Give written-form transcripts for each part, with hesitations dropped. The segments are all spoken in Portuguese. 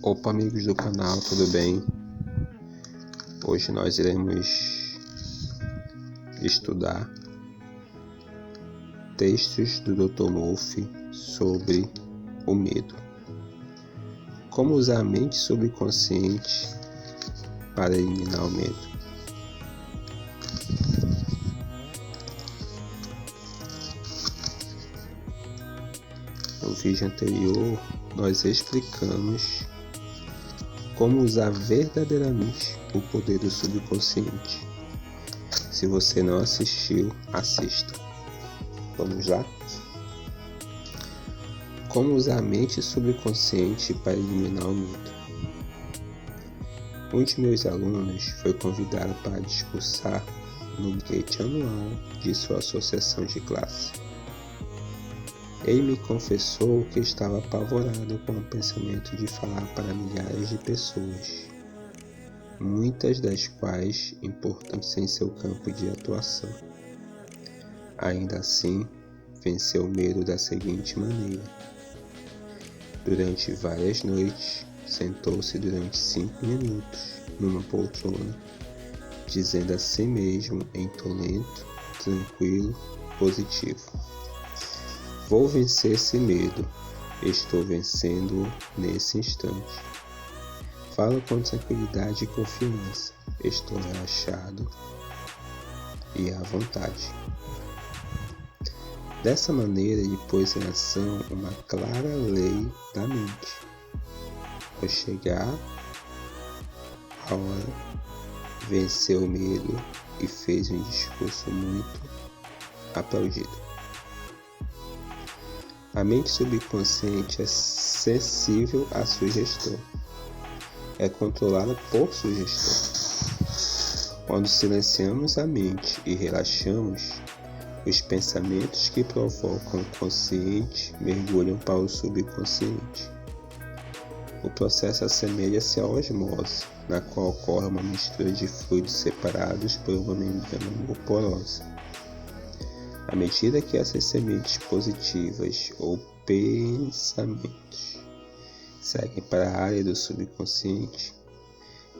Opa, amigos do canal, tudo bem? Hoje nós iremos estudar textos do Dr. Murphy sobre o medo. Como usar a mente subconsciente para eliminar o medo. No vídeo anterior, nós explicamos como usar verdadeiramente o poder do subconsciente. Se você não assistiu, assista. Vamos lá? Como usar a mente subconsciente para eliminar o medo. Um de meus alunos foi convidado para discursar no banquete anual de sua associação de classe. Ele me confessou que estava apavorado com o pensamento de falar para milhares de pessoas, muitas das quais importantes em seu campo de atuação. Ainda assim, venceu o medo da seguinte maneira. Durante várias noites, sentou-se durante 5 minutos numa poltrona, dizendo a si mesmo em tom lento, tranquilo, positivo: vou vencer esse medo, estou vencendo-o nesse instante. Falo com tranquilidade e confiança, estou relaxado e à vontade. Dessa maneira, ele pôs em ação uma clara lei da mente. Ao chegar a hora, venceu o medo e fez um discurso muito aplaudido. A mente subconsciente é sensível à sugestão. É controlada por sugestão. Quando silenciamos a mente e relaxamos, os pensamentos que provocam o consciente mergulham para o subconsciente. O processo assemelha-se à osmose, na qual ocorre uma mistura de fluidos separados por uma membrana porosa. À medida que essas sementes positivas ou pensamentos seguem para a área do subconsciente,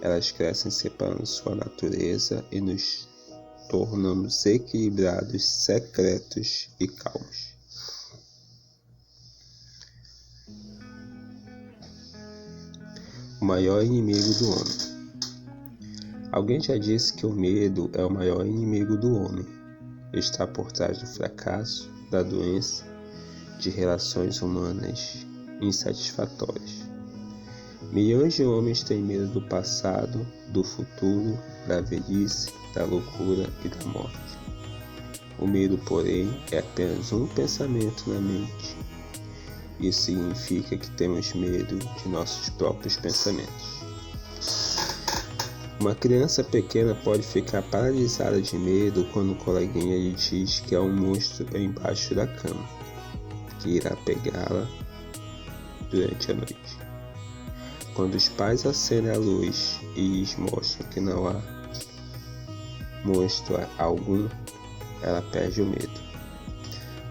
elas crescem separando sua natureza e nos tornamos equilibrados, secretos e calmos. O maior inimigo do homem. Alguém já disse que o medo é o maior inimigo do homem. Está por trás do fracasso, da doença, de relações humanas insatisfatórias. Milhões de homens têm medo do passado, do futuro, da velhice, da loucura e da morte. O medo, porém, é apenas um pensamento na mente. Isso significa que temos medo de nossos próprios pensamentos. Uma criança pequena pode ficar paralisada de medo quando o coleguinha lhe diz que há um monstro embaixo da cama, que irá pegá-la durante a noite. Quando os pais acendem a luz e lhes mostram que não há monstro algum, ela perde o medo.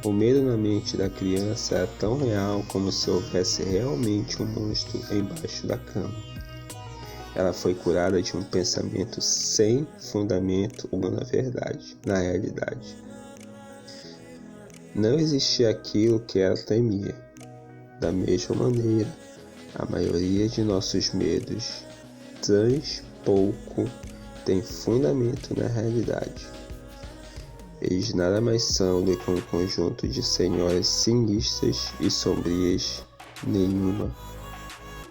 O medo na mente da criança é tão real como se houvesse realmente um monstro embaixo da cama. Ela foi curada de um pensamento sem fundamento ou na verdade, na realidade. Não existia aquilo que ela temia. Da mesma maneira, a maioria de nossos medos pouco tem fundamento na realidade. Eles nada mais são do que um conjunto de senhoras sinistras e sombrias, nenhuma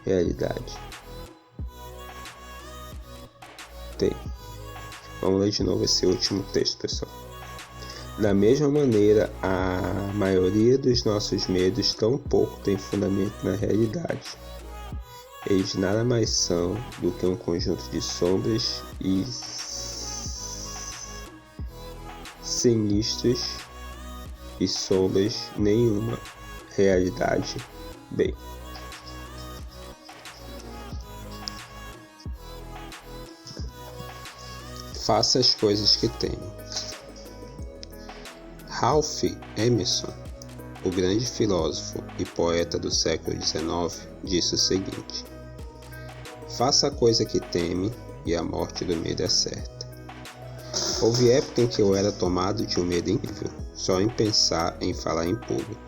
realidade. Vamos ler de novo esse último texto, pessoal. Da mesma maneira, a maioria dos nossos medos tão pouco tem fundamento na realidade. Eles nada mais são do que um conjunto de sombras e sinistros e sombras, nenhuma realidade. Bem, faça as coisas que temo. Ralph Emerson, o grande filósofo e poeta do século XIX, disse o seguinte: Faça a coisa que teme e a morte do medo é certa. Houve época em que eu era tomado de um medo incrível, só em pensar em falar em público.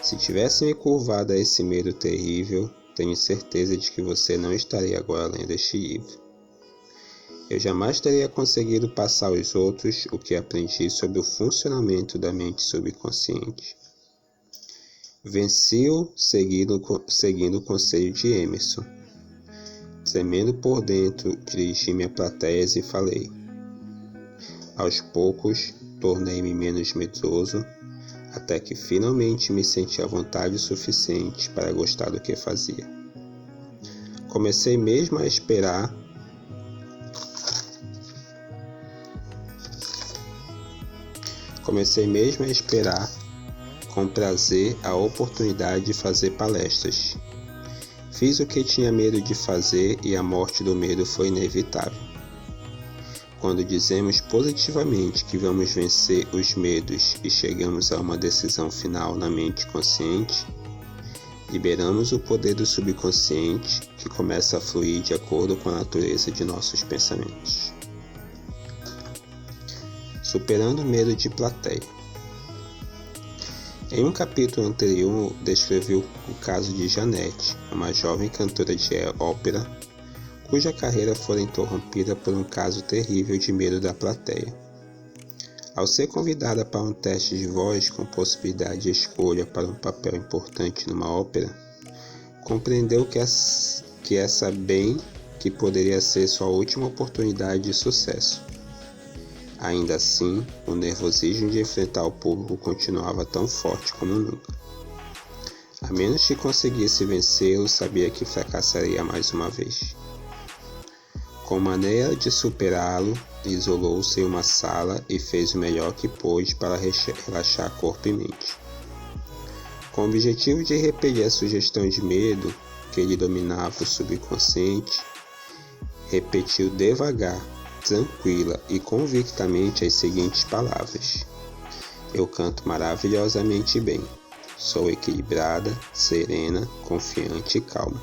Se tivesse me curvado a esse medo terrível, tenho certeza de que você não estaria agora lendo este livro. Eu jamais teria conseguido passar aos outros o que aprendi sobre o funcionamento da mente subconsciente. Venci-o seguindo o conselho de Emerson. Tremendo por dentro, dirigi-me a plateias e falei. Aos poucos, tornei-me menos medroso, até que finalmente me senti à vontade o suficiente para gostar do que fazia. Comecei mesmo a esperar com prazer a oportunidade de fazer palestras. Fiz o que tinha medo de fazer e a morte do medo foi inevitável. Quando dizemos positivamente que vamos vencer os medos e chegamos a uma decisão final na mente consciente, liberamos o poder do subconsciente que começa a fluir de acordo com a natureza de nossos pensamentos. Superando o medo de plateia. Em um capítulo anterior, descrevi o caso de Janete, uma jovem cantora de ópera, cuja carreira fora interrompida por um caso terrível de medo da plateia. Ao ser convidada para um teste de voz com possibilidade de escolha para um papel importante numa ópera, compreendeu que essa bem que poderia ser sua última oportunidade de sucesso. Ainda assim, o nervosismo de enfrentar o público continuava tão forte como nunca. A menos que conseguisse vencê-lo, sabia que fracassaria mais uma vez. Com maneira de superá-lo, isolou-se em uma sala e fez o melhor que pôde para relaxar corpo e mente. Com o objetivo de repelir a sugestão de medo que lhe dominava o subconsciente, repetiu devagar, tranquila e convictamente as seguintes palavras: Eu canto maravilhosamente bem. Sou equilibrada, serena, confiante e calma.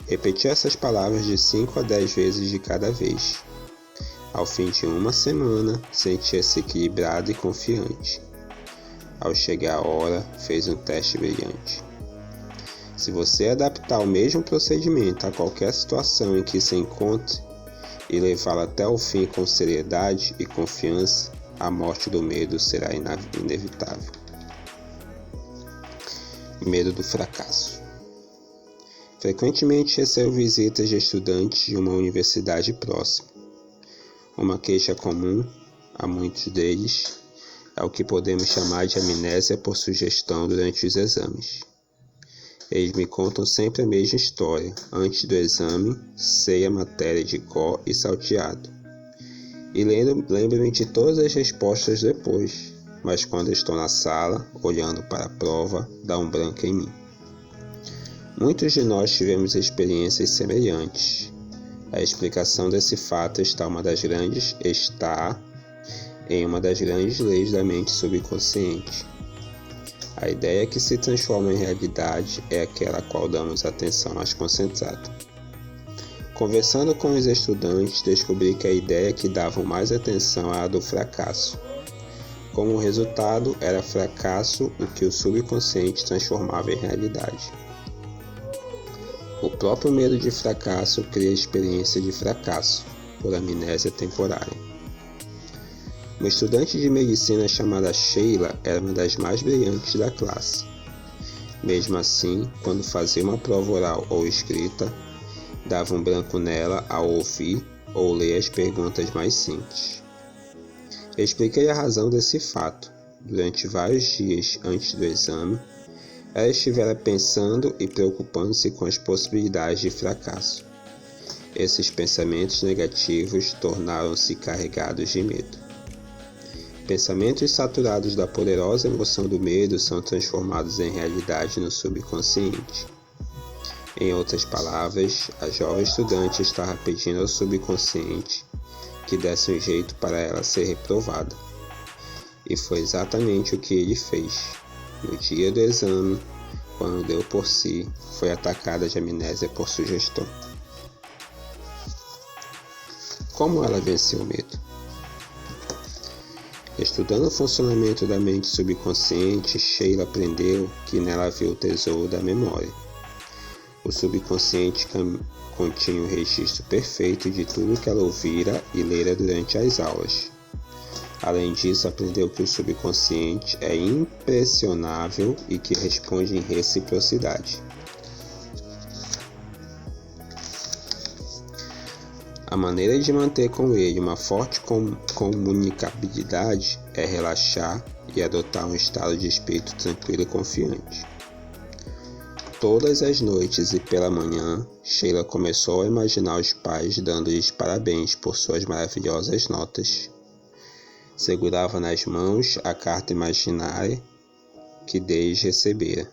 Repetiu essas palavras de 5 a 10 vezes de cada vez. Ao fim de uma semana, sentia-se equilibrada e confiante. Ao chegar a hora, fez um teste brilhante. Se você adaptar o mesmo procedimento a qualquer situação em que se encontre e levá-la até o fim com seriedade e confiança, a morte do medo será inevitável. Medo do fracasso. Frequentemente recebo visitas de estudantes de uma universidade próxima. Uma queixa comum a muitos deles é o que podemos chamar de amnésia por sugestão durante os exames. Eles me contam sempre a mesma história. Antes do exame, sei a matéria de cor e salteado. E lembro-me de todas as respostas depois, mas quando estou na sala, olhando para a prova, dá um branco em mim. Muitos de nós tivemos experiências semelhantes. A explicação desse fato está em uma das grandes leis da mente subconsciente. A ideia que se transforma em realidade é aquela a qual damos atenção mais concentrada. Conversando com os estudantes, descobri que a ideia que davam mais atenção era a do fracasso. Como resultado, era fracasso o que o subconsciente transformava em realidade. O próprio medo de fracasso cria a experiência de fracasso, por amnésia temporária. Uma estudante de medicina chamada Sheila era uma das mais brilhantes da classe. Mesmo assim, quando fazia uma prova oral ou escrita, dava um branco nela ao ouvir ou ler as perguntas mais simples. Expliquei a razão desse fato. Durante vários dias antes do exame, ela estivera pensando e preocupando-se com as possibilidades de fracasso. Esses pensamentos negativos tornaram-se carregados de medo. Pensamentos saturados da poderosa emoção do medo são transformados em realidade no subconsciente. Em outras palavras, a jovem estudante estava pedindo ao subconsciente que desse um jeito para ela ser reprovada. E foi exatamente o que ele fez. No dia do exame, quando deu por si, foi atacada de amnésia por sugestão. Como ela venceu o medo? Estudando o funcionamento da mente subconsciente, Sheila aprendeu que nela havia o tesouro da memória. O subconsciente continha o registro perfeito de tudo que ela ouvira e lera durante as aulas. Além disso, aprendeu que o subconsciente é impressionável e que responde em reciprocidade. A maneira de manter com ele uma forte comunicabilidade é relaxar e adotar um estado de espírito tranquilo e confiante. Todas as noites e pela manhã, Sheila começou a imaginar os pais dando-lhes parabéns por suas maravilhosas notas. Segurava nas mãos a carta imaginária que deles recebera.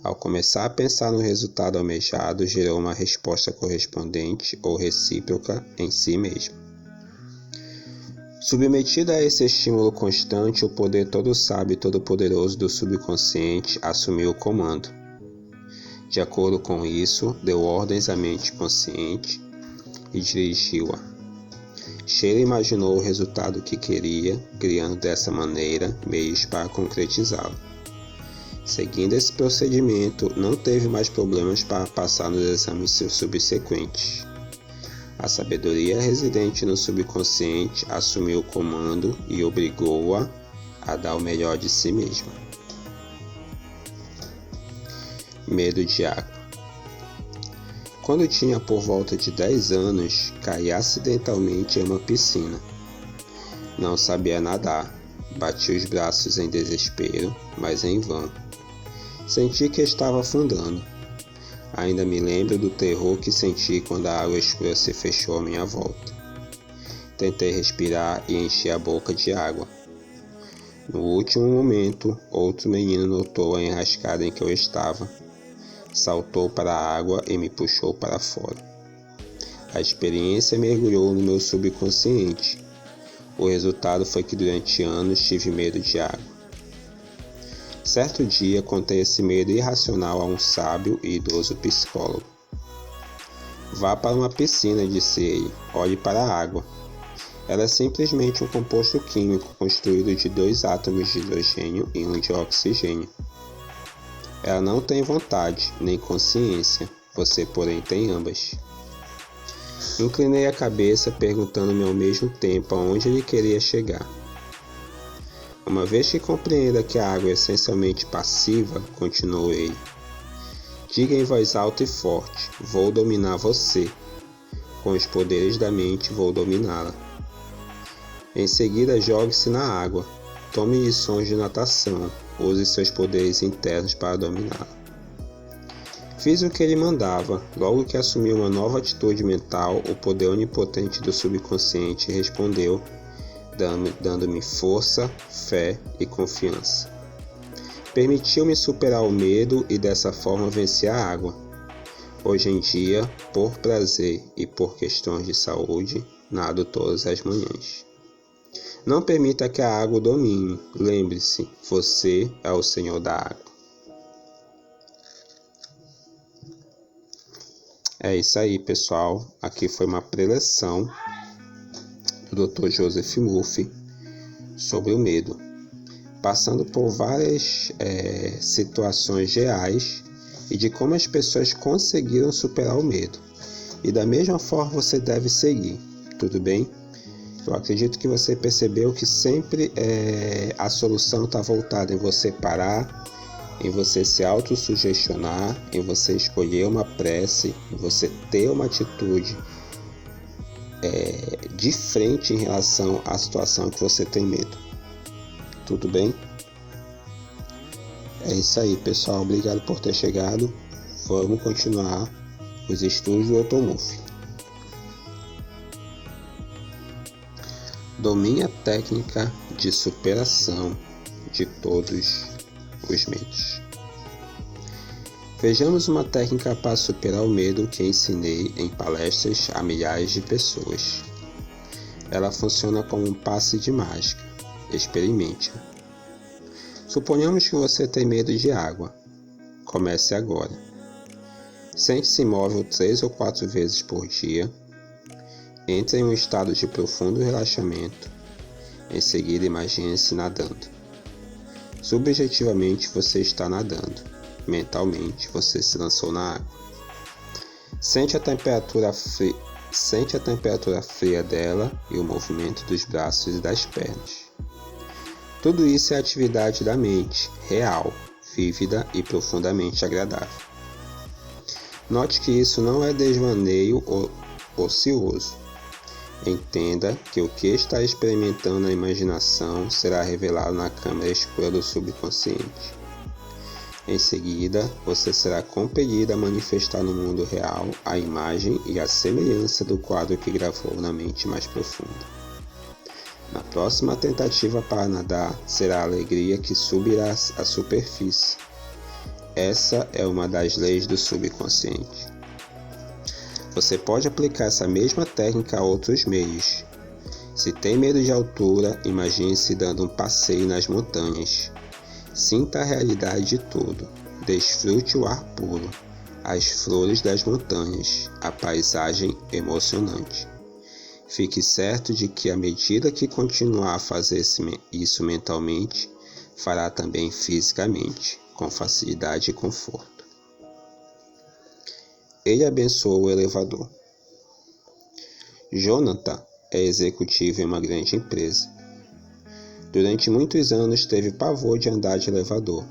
Ao começar a pensar no resultado almejado, gerou uma resposta correspondente ou recíproca em si mesmo. Submetida a esse estímulo constante, o poder todo sábio e todo-poderoso do subconsciente assumiu o comando. De acordo com isso, deu ordens à mente consciente e dirigiu-a. Sheila imaginou o resultado que queria, criando dessa maneira meios para concretizá-lo. Seguindo esse procedimento, não teve mais problemas para passar nos exames subsequentes. A sabedoria residente no subconsciente assumiu o comando e obrigou-a a dar o melhor de si mesma. Medo de água. Quando tinha por volta de 10 anos, caí acidentalmente em uma piscina. Não sabia nadar, bati os braços em desespero, mas em vão. Senti que estava afundando. Ainda me lembro do terror que senti quando a água escura se fechou à minha volta. Tentei respirar e enchi a boca de água. No último momento, outro menino notou a enrascada em que eu estava. Saltou para a água e me puxou para fora. A experiência mergulhou no meu subconsciente. O resultado foi que durante anos tive medo de água. Certo dia, contei esse medo irracional a um sábio e idoso psicólogo. Vá para uma piscina, disse ele. Olhe para a água. Ela é simplesmente um composto químico construído de 2 átomos de hidrogênio e 1 de oxigênio. Ela não tem vontade, nem consciência. Você, porém, tem ambas. Inclinei a cabeça, perguntando-me ao mesmo tempo aonde ele queria chegar. Uma vez que compreenda que a água é essencialmente passiva, continuou ele, diga em voz alta e forte, vou dominar você. Com os poderes da mente vou dominá-la. Em seguida, jogue-se na água. Tome lições de natação. Use seus poderes internos para dominá-la. Fiz o que ele mandava. Logo que assumi uma nova atitude mental, o poder onipotente do subconsciente respondeu, dando-me força, fé e confiança. Permitiu-me superar o medo e dessa forma vencer a água. Hoje em dia, por prazer e por questões de saúde, nado todas as manhãs. Não permita que a água o domine. Lembre-se, você é o Senhor da água. É isso aí, pessoal. Aqui foi uma preleção do Dr. Joseph Murphy sobre o medo, passando por várias situações reais e de como as pessoas conseguiram superar o medo. E da mesma forma você deve seguir, tudo bem? Eu acredito que você percebeu que sempre a solução está voltada em você parar, em você se autossugestionar, em você escolher uma prece, em você ter uma atitude de frente em relação à situação que você tem medo. Tudo bem? É isso aí, pessoal. Obrigado por ter chegado. Vamos continuar os estudos do Dr. Murphy. Domine a técnica de superação de todos os medos. Vejamos uma técnica para superar o medo que ensinei em palestras a milhares de pessoas. Ela funciona como um passe de mágica. Experimente-a. Suponhamos que você tem medo de água. Comece agora. Sente-se imóvel 3 ou 4 vezes por dia. Entre em um estado de profundo relaxamento. Em seguida, imagine-se nadando. Subjetivamente, você está nadando. Mentalmente, você se lançou na água. Sente a temperatura fria dela e o movimento dos braços e das pernas. Tudo isso é atividade da mente, real, vívida e profundamente agradável. Note que isso não é desvaneio ocioso. Entenda que o que está experimentando na imaginação será revelado na câmara escura do subconsciente. Em seguida, você será compelido a manifestar no mundo real a imagem e a semelhança do quadro que gravou na mente mais profunda. Na próxima tentativa para nadar, será a alegria que subirá à superfície. Essa é uma das leis do subconsciente. Você pode aplicar essa mesma técnica a outros meios. Se tem medo de altura, imagine-se dando um passeio nas montanhas. Sinta a realidade de tudo. Desfrute o ar puro, as flores das montanhas, a paisagem emocionante. Fique certo de que, à medida que continuar a fazer isso mentalmente, fará também fisicamente, com facilidade e conforto. Ele abençoou o elevador. Jonathan é executivo em uma grande empresa. Durante muitos anos teve pavor de andar de elevador.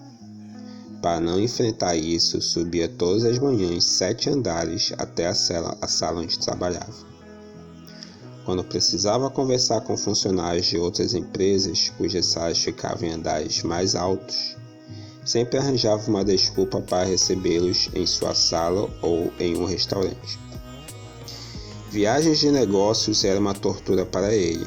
Para não enfrentar isso, subia todas as manhãs 7 andares até a sala onde trabalhava. Quando precisava conversar com funcionários de outras empresas, cujas salas ficavam em andares mais altos, sempre arranjava uma desculpa para recebê-los em sua sala ou em um restaurante. Viagens de negócios era uma tortura para ele.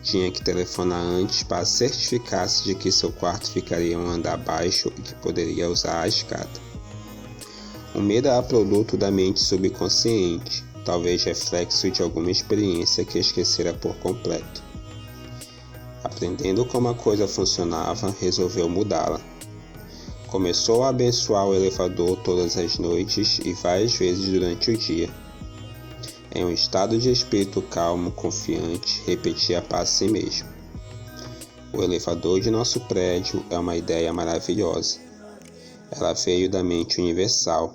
Tinha que telefonar antes para certificar-se de que seu quarto ficaria em um andar baixo e que poderia usar a escada. O medo era produto da mente subconsciente, talvez reflexo de alguma experiência que esquecera por completo. Aprendendo como a coisa funcionava, resolveu mudá-la. Começou a abençoar o elevador todas as noites e várias vezes durante o dia. Em um estado de espírito calmo, confiante, repetia para si mesmo: o elevador de nosso prédio é uma ideia maravilhosa. Ela veio da mente universal.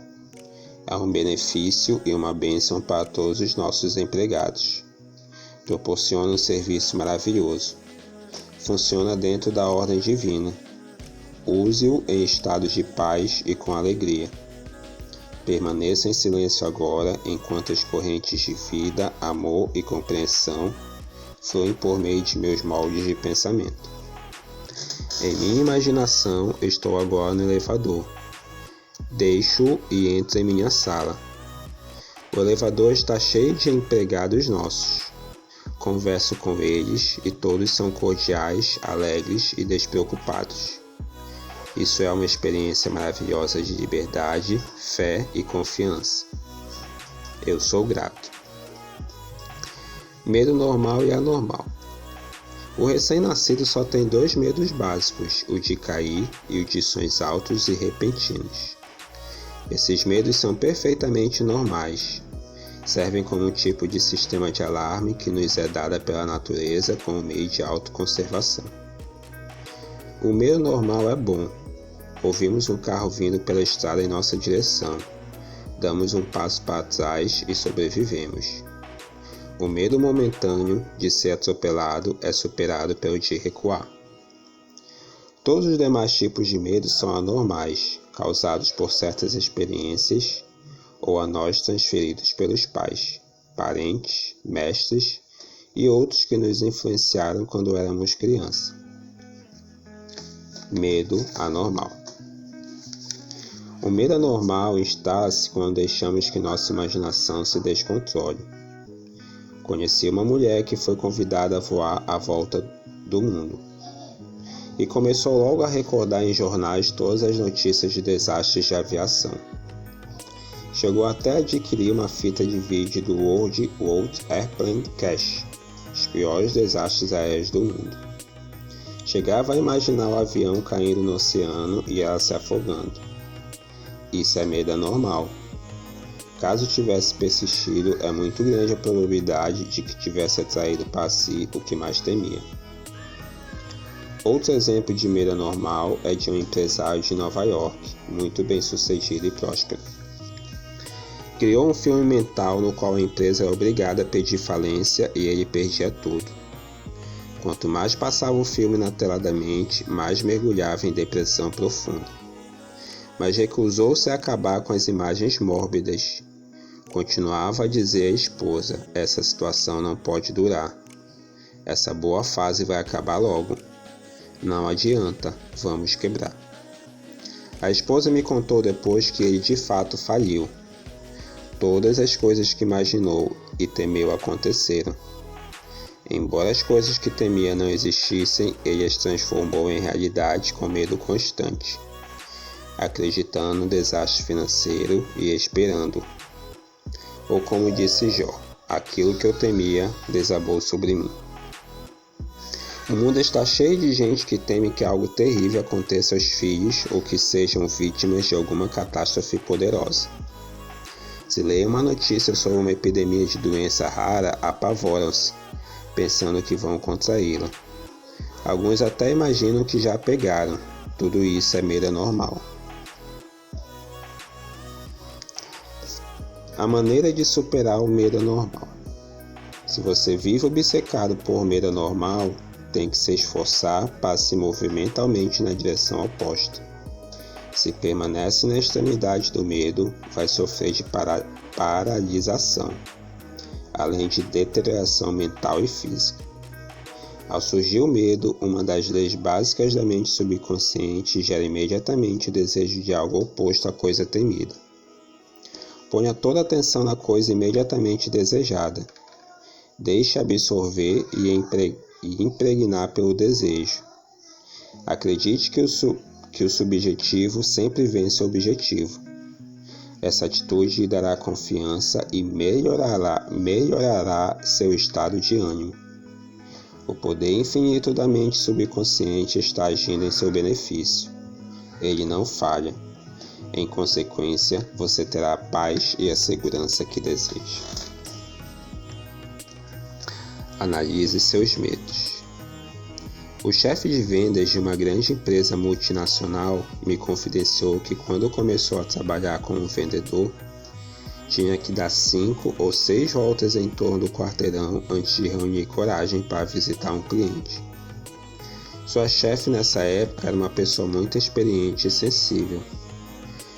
É um benefício e uma bênção para todos os nossos empregados. Proporciona um serviço maravilhoso. Funciona dentro da ordem divina. Use-o em estados de paz e com alegria. Permaneça em silêncio agora, enquanto as correntes de vida, amor e compreensão fluem por meio de meus moldes de pensamento. Em minha imaginação, estou agora no elevador. Deixo-o e entro em minha sala. O elevador está cheio de empregados nossos. Converso com eles e todos são cordiais, alegres e despreocupados. Isso é uma experiência maravilhosa de liberdade, fé e confiança. Eu sou grato. Medo normal e anormal. O recém-nascido só tem 2 medos básicos, o de cair e o de sons altos e repentinos. Esses medos são perfeitamente normais. Servem como um tipo de sistema de alarme que nos é dada pela natureza como meio de autoconservação. O medo normal é bom. Ouvimos um carro vindo pela estrada em nossa direção. Damos um passo para trás e sobrevivemos. O medo momentâneo de ser atropelado é superado pelo de recuar. Todos os demais tipos de medo são anormais, causados por certas experiências ou a nós transferidos pelos pais, parentes, mestres e outros que nos influenciaram quando éramos criança. Medo anormal. O medo anormal instala-se quando deixamos que nossa imaginação se descontrole. Conheci uma mulher que foi convidada a voar à volta do mundo e começou logo a recordar em jornais todas as notícias de desastres de aviação. Chegou até a adquirir uma fita de vídeo do World Airplane Crash, os piores desastres aéreos do mundo. Chegava a imaginar o avião caindo no oceano e ela se afogando. Isso é medo anormal. Caso tivesse persistido, é muito grande a probabilidade de que tivesse atraído para si o que mais temia. Outro exemplo de medo anormal é de um empresário de Nova York, muito bem sucedido e próspero. Criou um filme mental no qual a empresa era obrigada a pedir falência e ele perdia tudo. Quanto mais passava o filme na tela da mente, mais mergulhava em depressão profunda. Mas recusou-se a acabar com as imagens mórbidas. Continuava a dizer à esposa: essa situação não pode durar. Essa boa fase vai acabar logo. Não adianta, vamos quebrar. A esposa me contou depois que ele de fato faliu. Todas as coisas que imaginou e temeu aconteceram. Embora as coisas que temia não existissem, ele as transformou em realidade com medo constante, acreditando no desastre financeiro e esperando. Ou como disse Jó, aquilo que eu temia desabou sobre mim. O mundo está cheio de gente que teme que algo terrível aconteça aos filhos ou que sejam vítimas de alguma catástrofe poderosa. Se leem uma notícia sobre uma epidemia de doença rara, apavoram-se, pensando que vão contraí-la. Alguns até imaginam que já pegaram. Tudo isso é medo anormal. A maneira de superar o medo anormal. Se você vive obcecado por medo anormal, tem que se esforçar para se mover mentalmente na direção oposta. Se permanece na extremidade do medo, vai sofrer de paralisação, além de deterioração mental e física. Ao surgir o medo, uma das leis básicas da mente subconsciente gera imediatamente o desejo de algo oposto à coisa temida. Ponha toda a atenção na coisa imediatamente desejada. Deixe absorver e impregnar pelo desejo. Acredite que o subjetivo sempre vence o objetivo. Essa atitude lhe dará confiança e melhorará seu estado de ânimo. O poder infinito da mente subconsciente está agindo em seu benefício. Ele não falha. Em consequência, você terá a paz e a segurança que deseja. Analise seus medos. O chefe de vendas de uma grande empresa multinacional me confidenciou que quando começou a trabalhar como vendedor, tinha que dar 5 ou 6 voltas em torno do quarteirão antes de reunir coragem para visitar um cliente. Sua chefe nessa época era uma pessoa muito experiente e sensível.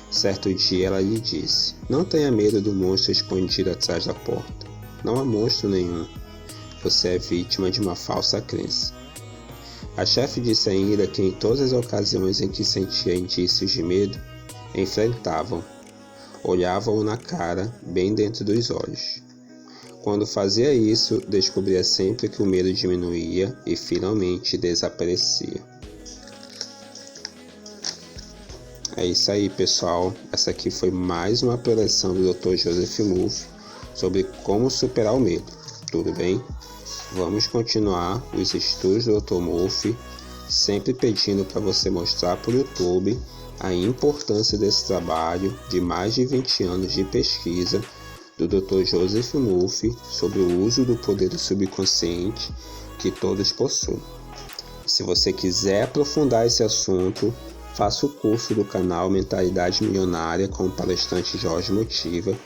Certo dia ela lhe disse: não tenha medo do monstro escondido atrás da porta. Não há monstro nenhum. Você é vítima de uma falsa crença. A chefe disse ainda que em todas as ocasiões em que sentia indícios de medo, enfrentavam, olhavam-o na cara, bem dentro dos olhos. Quando fazia isso, descobria sempre que o medo diminuía e finalmente desaparecia. É isso aí, pessoal. Essa aqui foi mais uma preleção do Dr. Joseph Murphy sobre como superar o medo. Tudo bem? Vamos continuar os estudos do Dr. Murphy, sempre pedindo para você mostrar para o YouTube a importância desse trabalho de mais de 20 anos de pesquisa do Dr. Joseph Murphy sobre o uso do poder do subconsciente que todos possuem. Se você quiser aprofundar esse assunto, faça o curso do canal Mentalidade Milionária com o palestrante Jorge Motiva,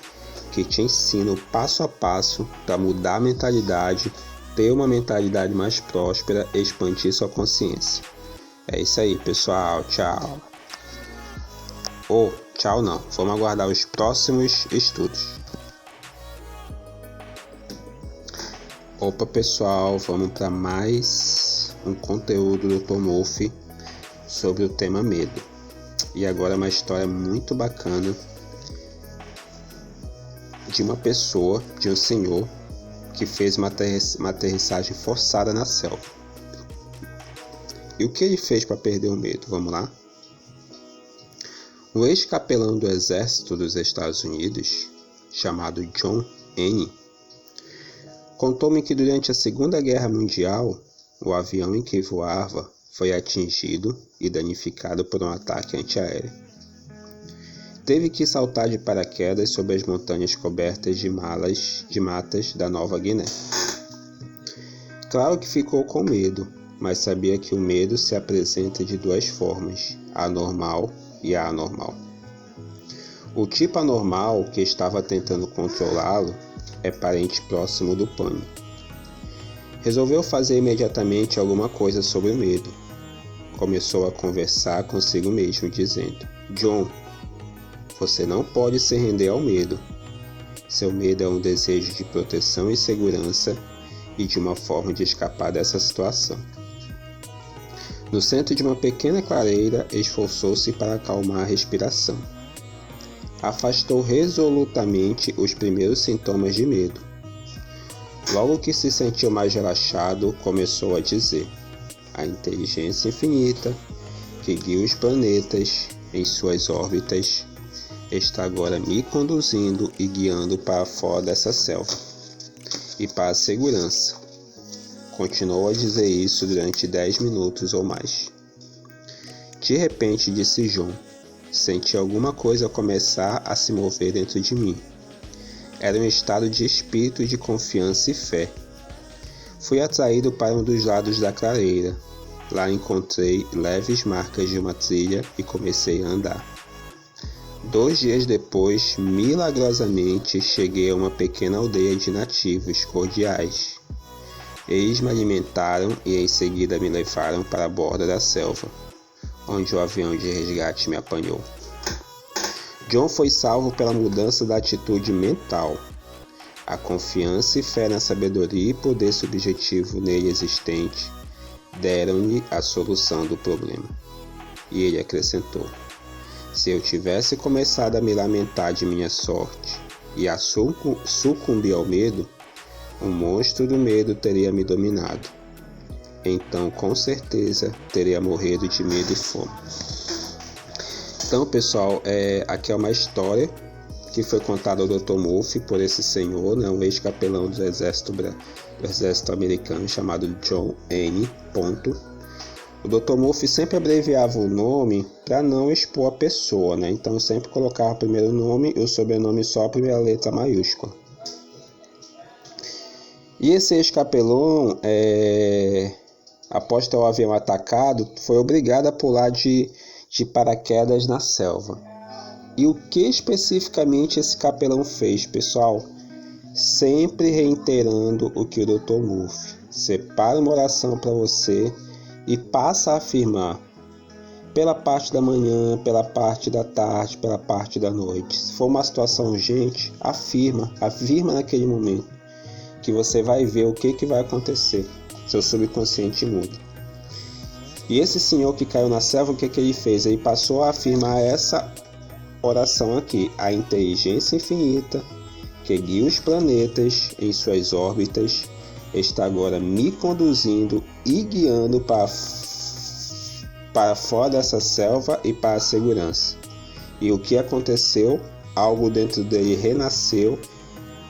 que te ensina o passo a passo para mudar a mentalidade, ter uma mentalidade mais próspera e expandir sua consciência. É isso aí, pessoal. Tchau. Tchau não. Vamos aguardar os próximos estudos. Opa, pessoal. Vamos para mais um conteúdo do Dr. Murphy sobre o tema medo. E agora uma história muito bacana de uma pessoa, de um senhor, que fez uma aterrissagem forçada na selva. E o que ele fez para perder o medo? Vamos lá? Um ex-capelão do exército dos Estados Unidos, chamado John N., contou-me que durante a Segunda Guerra Mundial, o avião em que voava foi atingido e danificado por um ataque antiaéreo. teve que saltar de paraquedas sobre as montanhas cobertas de matas da Nova Guiné. Claro que ficou com medo, mas sabia que o medo se apresenta de duas formas, a normal e a anormal. O tipo anormal, que estava tentando controlá-lo, é parente próximo do pânico. Resolveu fazer imediatamente alguma coisa sobre o medo. Começou a conversar consigo mesmo, dizendo: John, você não pode se render ao medo. Seu medo é um desejo de proteção e segurança e de uma forma de escapar dessa situação. No centro de uma pequena clareira, esforçou-se para acalmar a respiração. Afastou resolutamente os primeiros sintomas de medo. Logo que se sentiu mais relaxado, começou a dizer: a inteligência infinita, que guia os planetas em suas órbitas, está agora me conduzindo e guiando para fora dessa selva e para a segurança. Continuou a dizer isso durante 10 minutos ou mais. De repente, disse John, senti alguma coisa começar a se mover dentro de mim. Era um estado de espírito de confiança e fé. Fui atraído para um dos lados da clareira. Lá encontrei leves marcas de uma trilha e comecei a andar. 2 dias depois, milagrosamente, cheguei a uma pequena aldeia de nativos cordiais. Eles me alimentaram e em seguida me levaram para a borda da selva, onde o avião de resgate me apanhou. John foi salvo pela mudança da atitude mental. A confiança e fé na sabedoria e poder subjetivo nele existente deram-lhe a solução do problema. E ele acrescentou: se eu tivesse começado a me lamentar de minha sorte e a sucumbir ao medo, o monstro do medo teria me dominado. Então, com certeza, teria morrido de medo e fome. Então, pessoal, aqui é uma história que foi contada ao Dr. Murphy por esse senhor, né, um ex-capelão do exército americano chamado John N. O Dr. Murphy sempre abreviava o nome para não expor a pessoa, né? Então sempre colocava o primeiro nome e o sobrenome só a primeira letra maiúscula. E esse ex-capelão, após ter o avião atacado, foi obrigado a pular de paraquedas na selva. E o que especificamente esse capelão fez, pessoal? Sempre reiterando o que o Dr. Murphy: separa uma oração para você e passa a afirmar pela parte da manhã, pela parte da tarde, pela parte da noite. Se for uma situação urgente, afirma naquele momento, que você vai ver o que vai acontecer. Seu subconsciente muda. E esse senhor que caiu na selva, o que ele fez? Ele passou a afirmar essa oração aqui: a inteligência infinita, que guia os planetas em suas órbitas, está agora me conduzindo e guiando para fora dessa selva e para a segurança. E o que aconteceu? Algo dentro dele renasceu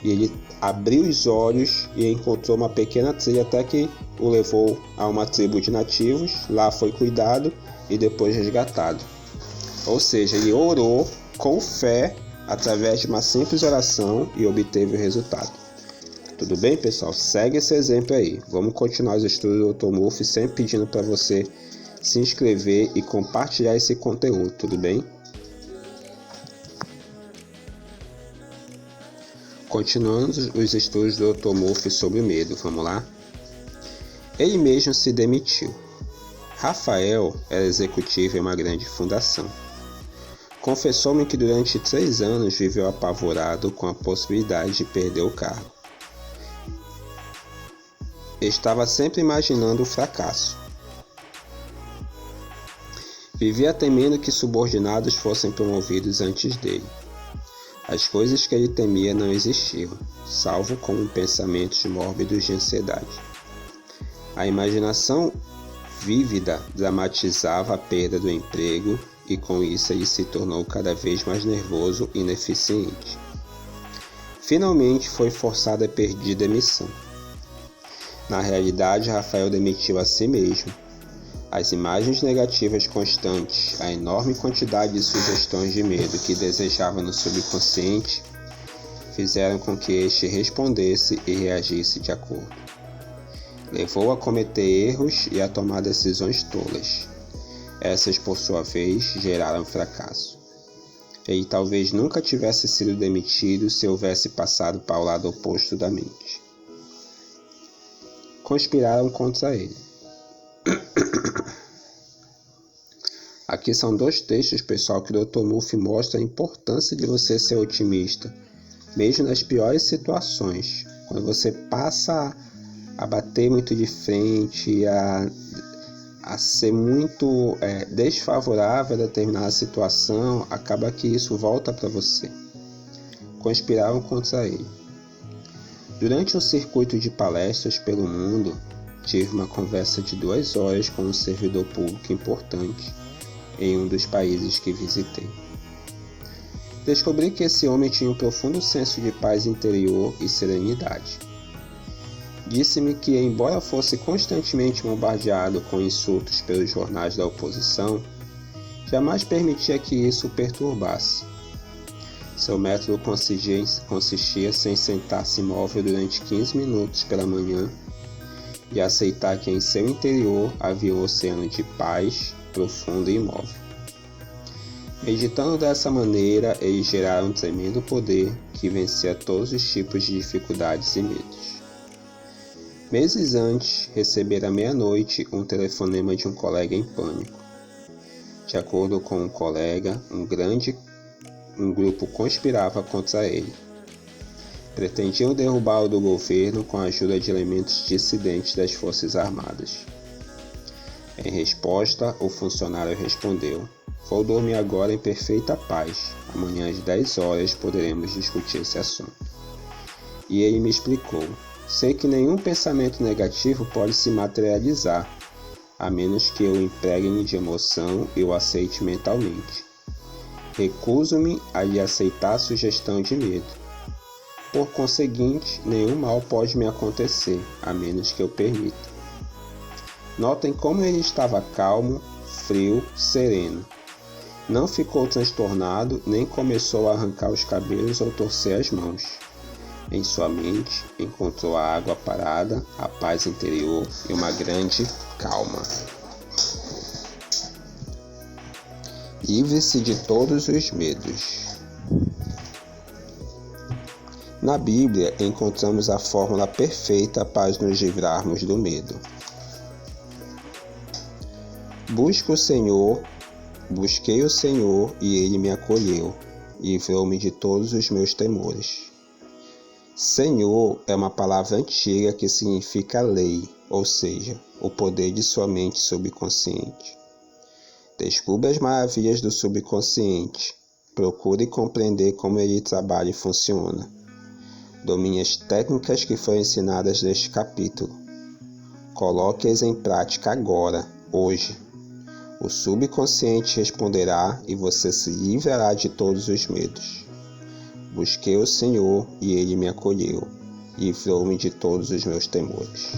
e ele abriu os olhos e encontrou uma pequena trilha até que o levou a uma tribo de nativos. Lá foi cuidado e depois resgatado. Ou seja, ele orou com fé através de uma simples oração e obteve o resultado. Tudo bem, pessoal? Segue esse exemplo aí. Vamos continuar os estudos do Dr. Murphy, sempre pedindo para você se inscrever e compartilhar esse conteúdo, tudo bem? Continuando os estudos do Dr. Murphy sobre o medo, vamos lá? Ele mesmo se demitiu. Rafael era executivo em uma grande fundação. Confessou-me que durante 3 anos viveu apavorado com a possibilidade de perder o cargo. Estava sempre imaginando o fracasso. Vivia temendo que subordinados fossem promovidos antes dele. As coisas que ele temia não existiam, salvo como pensamentos mórbidos de ansiedade. A imaginação vívida dramatizava a perda do emprego e com isso ele se tornou cada vez mais nervoso e ineficiente. Finalmente foi forçado a pedir demissão. Na realidade, Rafael demitiu a si mesmo. As imagens negativas constantes, a enorme quantidade de sugestões de medo que desejava no subconsciente, fizeram com que este respondesse e reagisse de acordo. Levou a cometer erros e a tomar decisões tolas. Essas, por sua vez, geraram fracasso. Ele talvez nunca tivesse sido demitido se houvesse passado para o lado oposto da mente. Conspiraram contra ele. Aqui são 2 textos, pessoal, que o Dr. Murphy mostra a importância de você ser otimista, mesmo nas piores situações. Quando você passa a bater muito de frente, a ser muito desfavorável a determinada situação, acaba que isso volta para você. Conspiraram contra ele. Durante um circuito de palestras pelo mundo, tive uma conversa de 2 horas com um servidor público importante em um dos países que visitei. Descobri que esse homem tinha um profundo senso de paz interior e serenidade. Disse-me que, embora fosse constantemente bombardeado com insultos pelos jornais da oposição, jamais permitia que isso o perturbasse. Seu método consistia em sentar-se imóvel durante 15 minutos pela manhã e aceitar que em seu interior havia um oceano de paz profundo e imóvel. Meditando dessa maneira, eles geraram um tremendo poder que vencia todos os tipos de dificuldades e medos. Meses antes, recebera à meia-noite um telefonema de um colega em pânico. De acordo com um colega, um grupo conspirava contra ele. Pretendiam derrubá-lo do governo com a ajuda de elementos dissidentes das Forças Armadas. Em resposta, o funcionário respondeu: "Vou dormir agora em perfeita paz. Amanhã às 10 horas poderemos discutir esse assunto." E ele me explicou: "Sei que nenhum pensamento negativo pode se materializar, a menos que eu o impregne de emoção e o aceite mentalmente. Recuso-me a lhe aceitar a sugestão de medo. Por conseguinte, nenhum mal pode me acontecer, a menos que eu permita." Notem como ele estava calmo, frio, sereno. Não ficou transtornado, nem começou a arrancar os cabelos ou torcer as mãos. Em sua mente, encontrou a água parada, a paz interior e uma grande calma. Livre-se de todos os medos. Na Bíblia, encontramos a fórmula perfeita para nos livrarmos do medo. Busquei o Senhor e Ele me acolheu, livrou-me de todos os meus temores. Senhor é uma palavra antiga que significa lei, ou seja, o poder de sua mente subconsciente. Descubra as maravilhas do subconsciente, procure compreender como ele trabalha e funciona. Domine as técnicas que foram ensinadas neste capítulo. Coloque-as em prática agora, hoje. O subconsciente responderá e você se livrará de todos os medos. Busquei o Senhor e Ele me acolheu, livrou-me de todos os meus temores.